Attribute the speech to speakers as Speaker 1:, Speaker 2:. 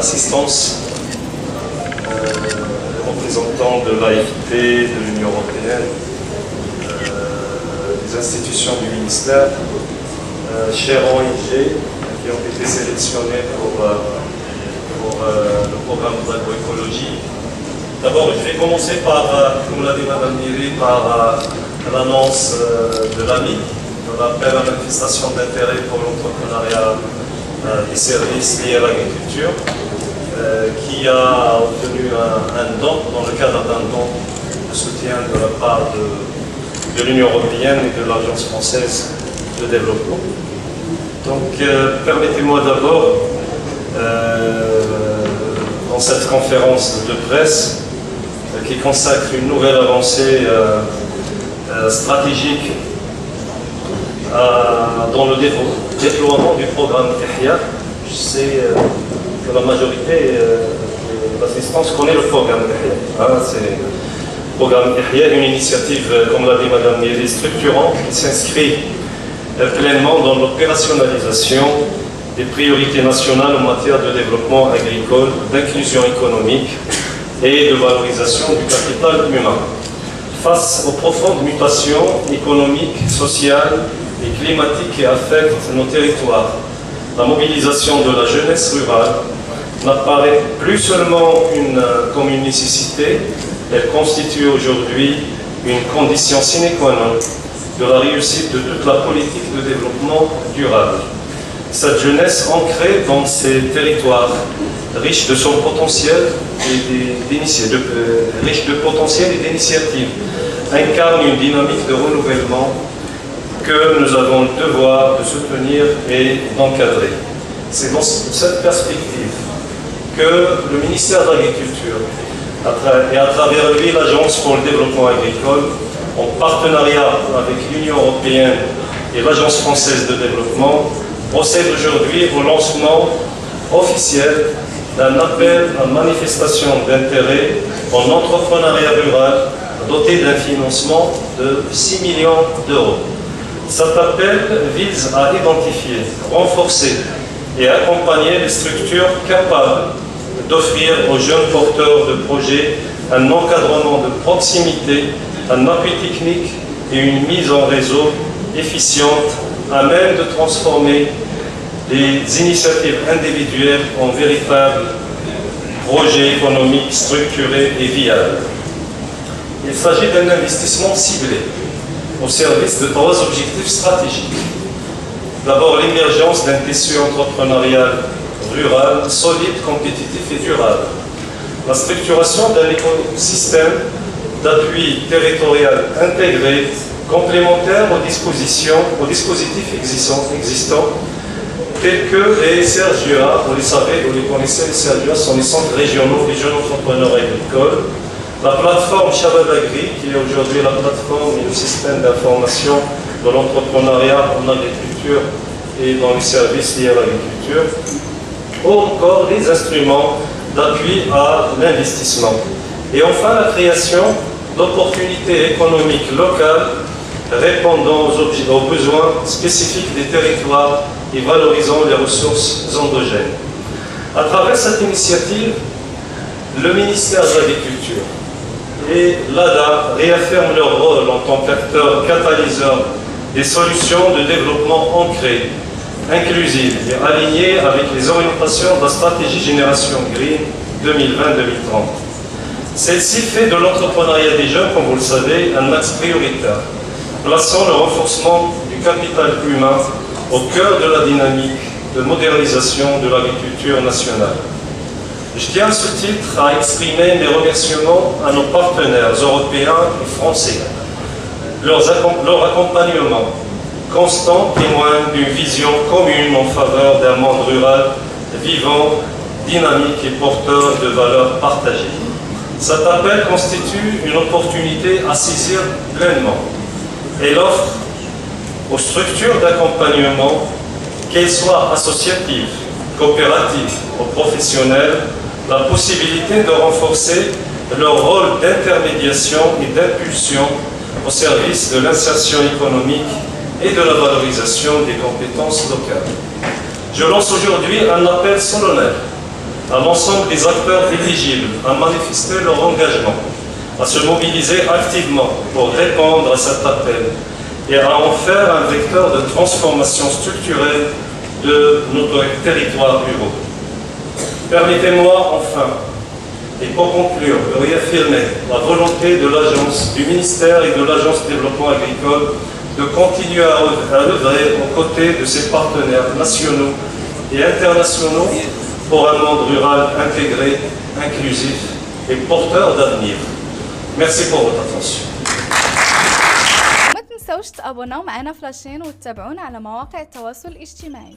Speaker 1: assistance, les représentants de l'AFT, de l'Union européenne, des institutions du ministère, chers ONG qui ont été sélectionnés pour le programme d'agroécologie. D'abord, je vais commencer par, comme l'a dit Mme Miri, par l'annonce de l'AMI, de l'appel à manifestation d'intérêt pour l'entrepreneuriat des services liés à l'agriculture, qui a obtenu un don, dans le cadre d'un don de soutien de la part de l'Union européenne et de l'Agence française de développement. Donc, permettez-moi d'abord, dans cette conférence de presse, qui consacre une nouvelle avancée stratégique dans le déploiement du programme EHYA. Je sais que la majorité de l'assistance connaît le programme EHYA. C'est le programme EHYA, une initiative, comme l'a dit Mme Miri, structurante qui s'inscrit pleinement dans l'opérationnalisation des priorités nationales en matière de développement agricole, d'inclusion économique et de valorisation du capital humain. Face aux profondes mutations économiques, sociales et climatiques qui affectent nos territoires, la mobilisation de la jeunesse rurale n'apparaît plus seulement comme une nécessité, elle constitue aujourd'hui une condition sine qua non de la réussite de toute la politique de développement durable. Cette jeunesse ancrée dans ces territoires, riche de son potentiel et d'initiatives, incarne une dynamique de renouvellement que nous avons le devoir de soutenir et d'encadrer. C'est dans cette perspective que le ministère de l'Agriculture et à travers lui l'Agence pour le développement agricole, en partenariat avec l'Union européenne et l'Agence française de développement, procède aujourd'hui au lancement officiel d'un appel à manifestation d'intérêt en entrepreneuriat rural doté d'un financement de 6 millions d'euros. Cet appel vise à identifier, renforcer et accompagner les structures capables d'offrir aux jeunes porteurs de projets un encadrement de proximité, un appui technique et une mise en réseau efficiente à même de transformer les initiatives individuelles en véritables projets économiques structurés et viables. Il s'agit d'un investissement ciblé au service de trois objectifs stratégiques. D'abord, l'émergence d'un tissu entrepreneurial rural, solide, compétitif et durable. La structuration d'un écosystème d'appui territorial intégré, complémentaire aux dispositifs existants, tels que les CRJA, vous les savez, vous les connaissez, les CRJA sont les centres régionaux des jeunes entrepreneurs agricoles. La plateforme Shabab Agri, qui est aujourd'hui la plateforme et le système d'information de l'entrepreneuriat en agriculture et dans les services liés à l'agriculture, ou encore les instruments d'appui à l'investissement. Et enfin, la création d'opportunités économiques locales répondant aux besoins spécifiques des territoires et valorisant les ressources endogènes. À travers cette initiative, le ministère de l'Agriculture et l'ADA réaffirment leur rôle en tant qu'acteurs catalyseurs des solutions de développement ancrées, inclusives et alignées avec les orientations de la stratégie Génération Green 2020-2030. Celle-ci fait de l'entrepreneuriat des jeunes, comme vous le savez, un axe prioritaire, plaçant le renforcement du capital humain au cœur de la dynamique de modernisation de l'agriculture nationale. Je tiens à ce titre à exprimer mes remerciements à nos partenaires européens et français. Leur accompagnement constant témoigne d'une vision commune en faveur d'un monde rural vivant, dynamique et porteur de valeurs partagées. Cet appel constitue une opportunité à saisir pleinement. Elle offre aux structures d'accompagnement, qu'elles soient associatives, coopératives ou professionnelles, la possibilité de renforcer leur rôle d'intermédiation et d'impulsion au service de l'insertion économique et de la valorisation des compétences locales. Je lance aujourd'hui un appel solennel à l'ensemble des acteurs éligibles à manifester leur engagement, à se mobiliser activement pour répondre à cet appel et à en faire un vecteur de transformation structurelle de notre territoire ruraux. Permettez-moi enfin, et pour conclure, de réaffirmer la volonté de l'Agence, du ministère et de l'Agence de développement agricole de continuer à œuvrer aux côtés de ses partenaires nationaux et internationaux pour un monde rural intégré, inclusif et porteur d'avenir. Merci pour votre attention.
Speaker 2: ما تنسوش تابوناو معنا فلاشين وتتابعونا على مواقع التواصل الاجتماعي.